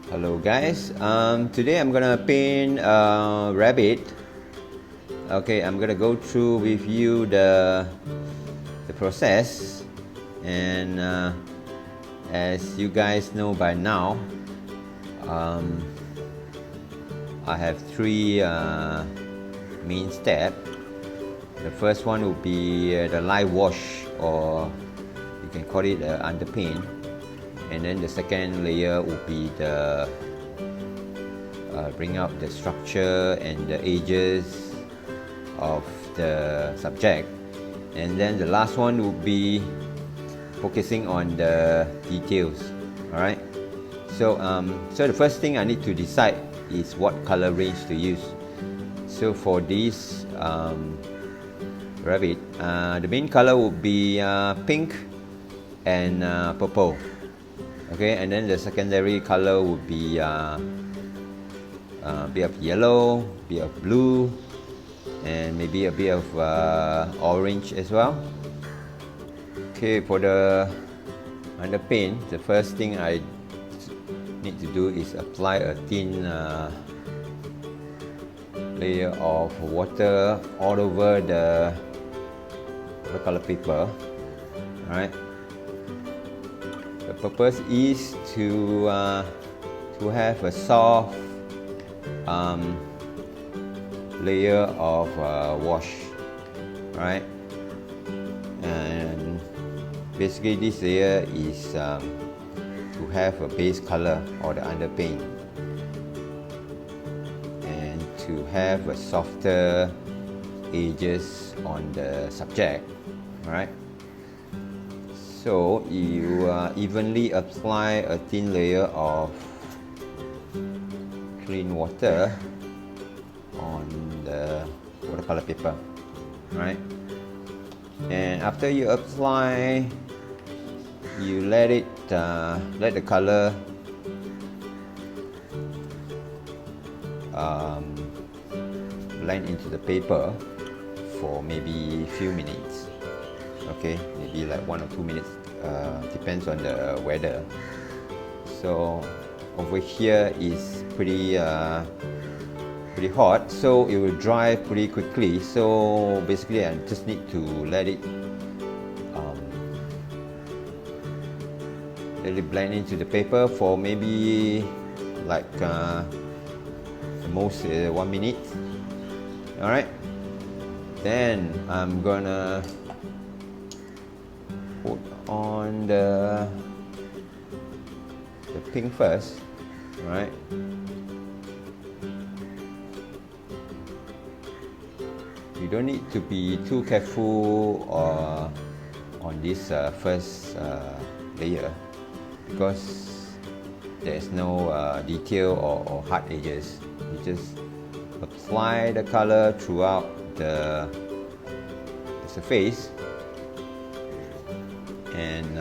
Hello guys, today I'm gonna paint a rabbit. Okay, I'm gonna go through with you the process, and as you guys know by now, I have three main steps. The first one will be the light wash, or you can call it underpaint. And then the second layer will be the bring out the structure and the edges of the subject. And then the last one will be focusing on the details. Alright, so the first thing I need to decide is what color range to use. So for this rabbit, the main color will be pink and purple. Okay, and then the secondary color would be a bit of yellow, bit of blue, and maybe a bit of orange as well. Okay, for the underpaint, the first thing I need to do is apply a thin layer of water all over the watercolor paper. Alright. The purpose is to have a soft layer of wash, right? And basically this layer is to have a base color or the underpaint, and to have a softer edges on the subject, right? So you evenly apply a thin layer of clean water on the watercolor paper, right? And after you apply, you let the color blend into the paper for maybe a few minutes. Okay, maybe like 1 or 2 minutes, depends on the weather. So over here is pretty hot, so it will dry pretty quickly. So basically I just need to let it blend into the paper for maybe like the most 1 minute. Alright, then I'm gonna put on the pink first, right? You don't need to be too careful on this first layer, because there is no detail or hard edges. You just apply the color throughout the surface, and